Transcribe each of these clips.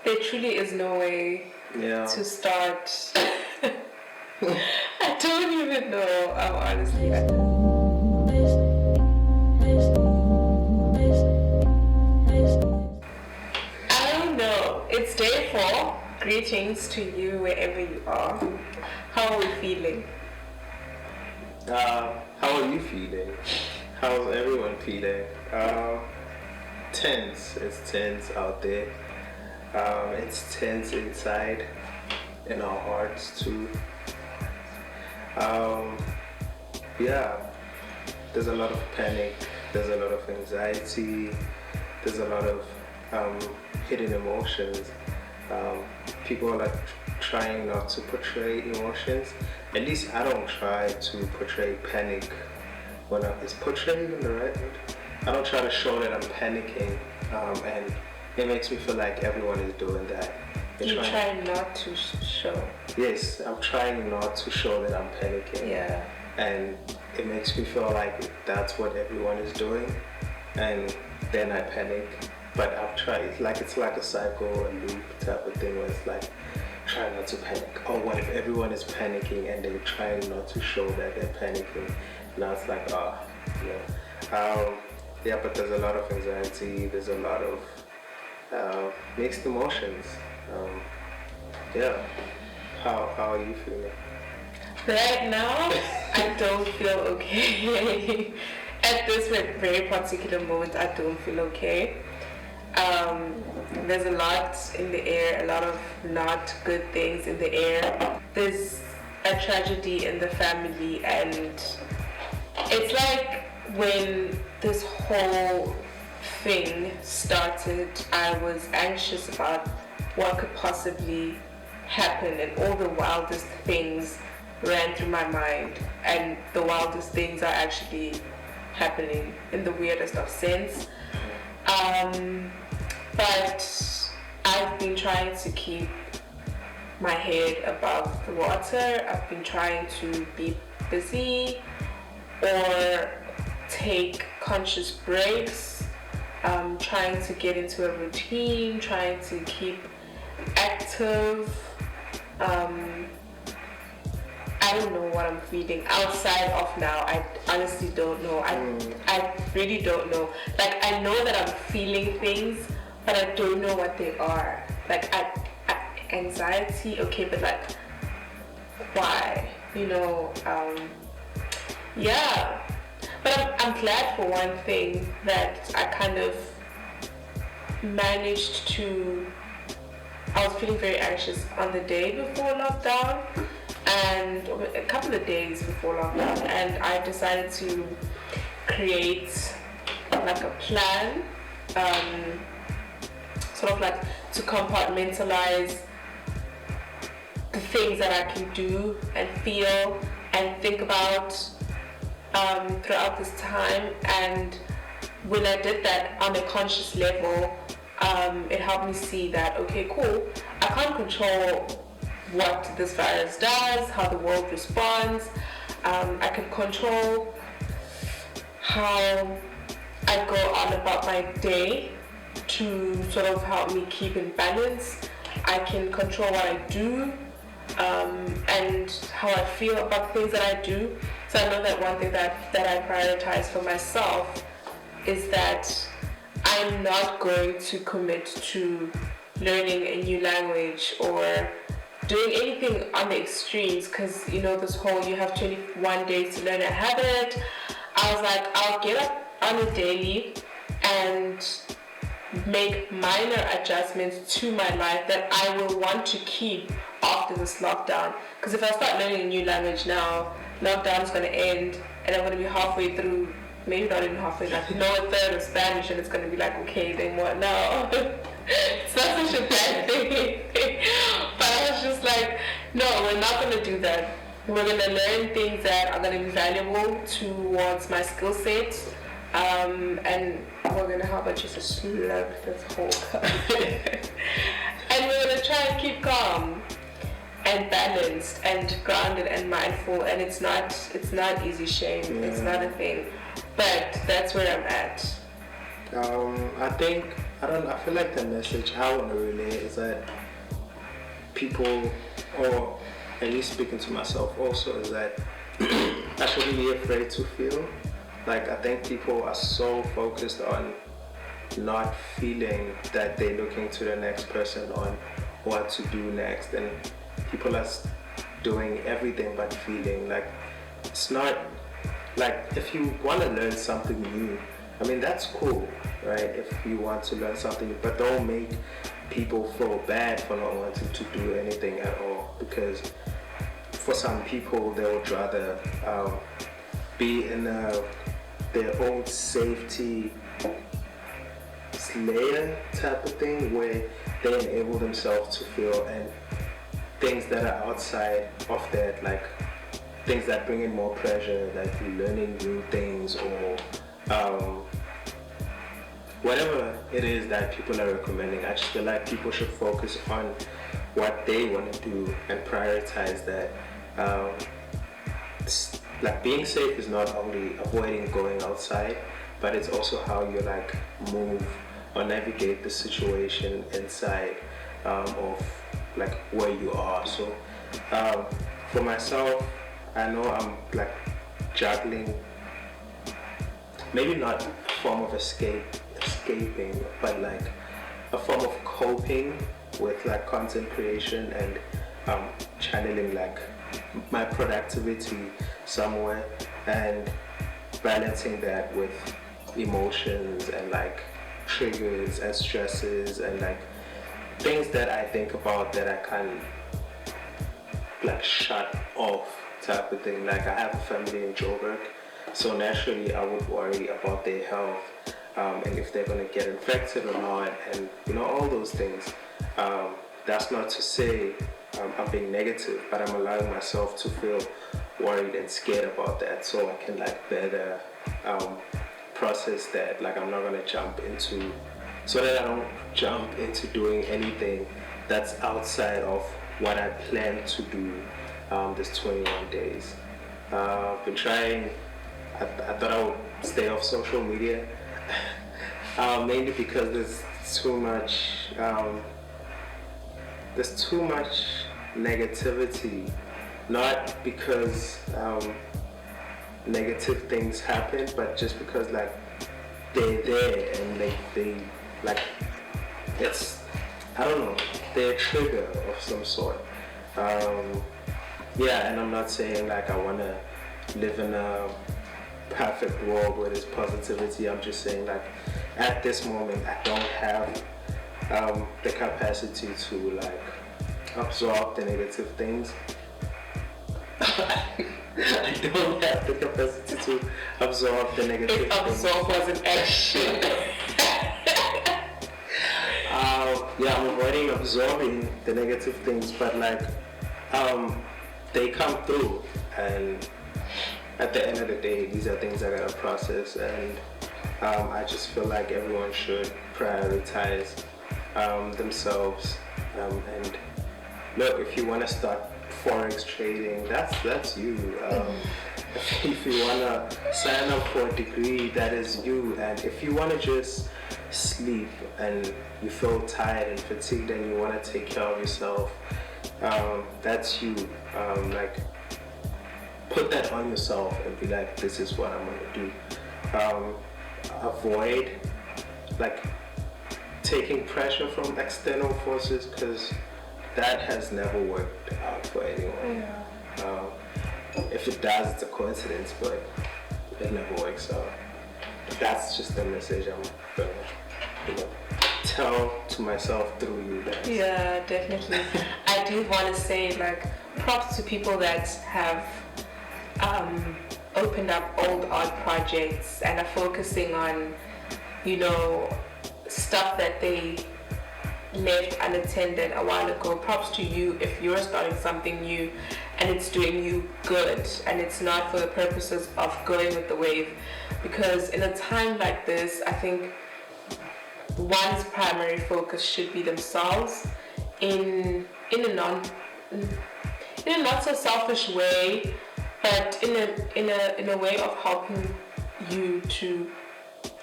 There truly is no way to start. I don't even know, honestly. I don't know. It's day 4. Greetings to you wherever you are. How are we feeling? How are you feeling? How's everyone feeling? Tense. It's tense out there. It's tense inside, in our hearts too. There's a lot of panic. There's a lot of anxiety. There's a lot of hidden emotions. People are trying not to portray emotions. At least I don't try to portray panic when is portraying in the right word? I don't try to show that I'm panicking, and it makes me feel like everyone is doing that. You try not to show? Yes, I'm trying not to show that I'm panicking. Yeah. And it makes me feel like that's what everyone is doing, and then I panic. But I've tried, it's like a cycle, a loop type of thing where it's like, try not to panic. Oh, what if everyone is panicking and they're trying not to show that they're panicking? Now it's like, but there's a lot of anxiety, there's a lot of mixed emotions. How are you feeling? Right now, I don't feel okay. At this very particular moment, I don't feel okay. There's a lot in the air, a lot of not good things in the air. There's a tragedy in the family, and it's like when this whole thing started, I was anxious about what could possibly happen, and all the wildest things ran through my mind, and the wildest things are actually happening in the weirdest of sense. But I've been trying to keep my head above the water. I've been trying to be busy or take conscious breaks, trying to get into a routine, trying to keep active. I don't know what I'm feeling outside of now. I honestly don't know. I really don't know. I know that I'm feeling things, but I don't know what they are. Anxiety, okay, but why? But I'm glad for one thing that I kind of managed to. I was feeling very anxious on the day before lockdown, and a couple of days before lockdown, and I decided to create a plan, to compartmentalize the things that I can do and feel and think about throughout this time. And when I did that on a conscious level, it helped me see that, okay, cool, I can't control what this virus does, how the world responds. I can control how I go on about my day to sort of help me keep in balance. I can control what I do and how I feel about things that I do. So I know that one thing that I prioritize for myself is that I'm not going to commit to learning a new language or doing anything on the extremes, because this whole you have 21 days to learn a habit. I was like, I'll get up on a daily and make minor adjustments to my life that I will want to keep after this lockdown. Because if I start learning a new language now, lockdown is going to end and I'm going to be halfway through, maybe not even halfway, know a third of Spanish, and it's going to be like, okay, then what now? It's not such a bad thing. But I was just like, no, we're not going to do that. We're going to learn things that are going to be valuable towards my skill set, and we're going to, how about just slurp this whole cup? And we're going to try and keep calm and balanced and grounded and mindful, and it's not easy, Shane. It's not a thing, but that's where I'm at. I think I feel like the message I want to relay is that people, or at least speaking to myself also, is that I shouldn't be afraid to feel. Like, I think people are so focused on not feeling that they're looking to the next person on what to do next, and people are doing everything but feeling. Like, it's not like, if you want to learn something new, I mean, that's cool, right? If you want to learn something, but don't make people feel bad for not wanting to do anything at all, because for some people they would rather be in their own safety layer type of thing, where they enable themselves to feel, and things that are outside of that, like things that bring in more pleasure, like learning new things, or whatever it is that people are recommending. I just feel like people should focus on what they want to do and prioritize that. Like, being safe is not only avoiding going outside, but it's also how you like move or navigate the situation inside of like where you are. So for myself, I know I'm like juggling, maybe not a form of escaping, but like a form of coping with like content creation and channeling like my productivity somewhere, and balancing that with emotions and like triggers and stresses and like things that I think about that I can't like shut off type of thing. Like, I have a family in Joburg, so naturally I would worry about their health, and if they're going to get infected or not, and you know, all those things. That's not to say I'm being negative, but I'm allowing myself to feel worried and scared about that, so I can like better process that. Like, I'm not going to jump into, so that I don't jump into doing anything that's outside of what I plan to do this 21 days. I've been trying, I thought I would stay off social media, mainly because there's too much negativity, not because negative things happen, but just because like they're there, and they like, it's, I don't know, they're a trigger of some sort. Yeah, and I'm not saying like I want to live in a perfect world where there's positivity. I'm just saying, like, at this moment I don't have the capacity to like absorb the negative things. I don't have the capacity to absorb the negative things. Absorb was an action. Yeah, I'm avoiding absorbing the negative things, but like they come through, and at the end of the day, these are things I gotta process, and I just feel like everyone should prioritize themselves, and look, if you want to start forex trading, that's you. If you want to sign up for a degree, that is you. And if you want to just sleep and you feel tired and fatigued and you want to take care of yourself, that's you. Like, put that on yourself and be like, this is what I'm going to do. Avoid like taking pressure from external forces, because that has never worked out for anyone. Yeah. If it does, it's a coincidence, but it never works out. That's just the message I'm gonna, tell to myself through you guys. Yeah, definitely. I do want to say, like, props to people that have opened up old art projects and are focusing on, you know, stuff that they left unattended a while ago. Props to you if you're starting something new and it's doing you good, and it's not for the purposes of going with the wave. Because in a time like this, I think one's primary focus should be themselves in a not so selfish way, but in a way of helping you to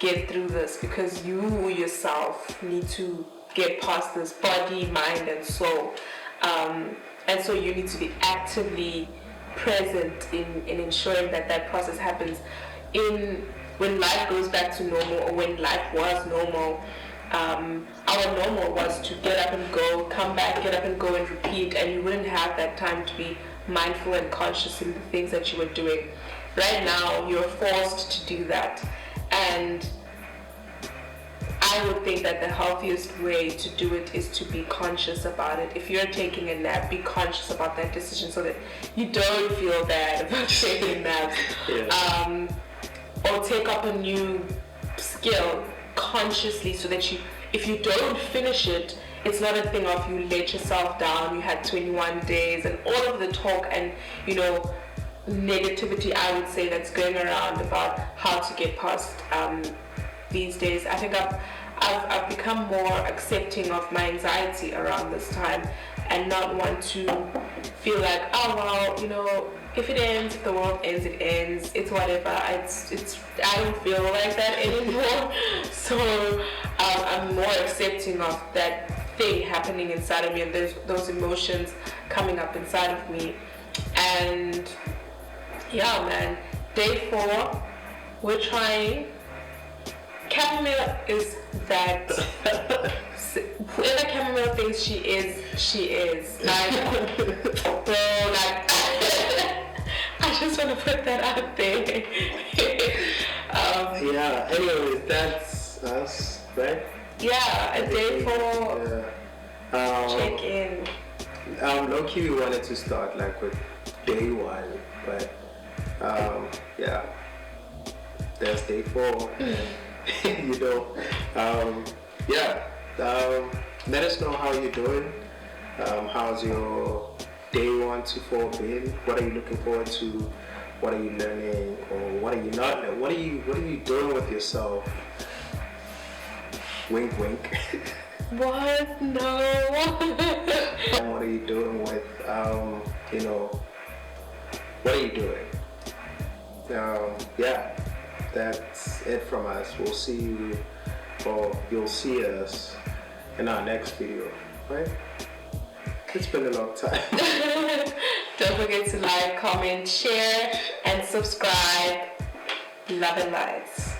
get through this, because you yourself need to get past this, body, mind, and soul. And so you need to be actively present in ensuring that that process happens. When life goes back to normal, or when life was normal, our normal was to get up and go, come back, get up and go, and repeat, and you wouldn't have that time to be mindful and conscious in the things that you were doing. Right now, you're forced to do that, and I would think that the healthiest way to do it is to be conscious about it. If you're taking a nap, be conscious about that decision so that you don't feel bad about taking naps. Yeah. Or take up a new skill consciously, so that if you don't finish it, it's not a thing of you let yourself down, you had 21 days, and all of the talk and, negativity, I would say, that's going around about how to get past these days. I think I've become more accepting of my anxiety around this time, and not want to feel like, oh well, if it ends, if the world ends, it ends. It's whatever. It's. I don't feel like that anymore. So I'm more accepting of that thing happening inside of me, and those emotions coming up inside of me. And yeah, man. Day 4, we're trying. Chamomile is that. Whoever Chamomile thinks she is. Like, bro, like. I just want to put that out there. Yeah, anyways, that's us, right? Yeah, a day 4 check in. Low-key, we wanted to start like with day 1, but yeah, there's day 4. Let us know how you're doing. How's your day 1 to 4 been? What are you looking forward to? What are you learning, or what are you not learning? What are you doing with yourself? Wink, wink. What? No. What are you doing with? What are you doing? Yeah, that's it from us. We'll see you, or you'll see us in our next video, right? It's been a long time. Don't forget to like, comment, share, and subscribe. Love and lights.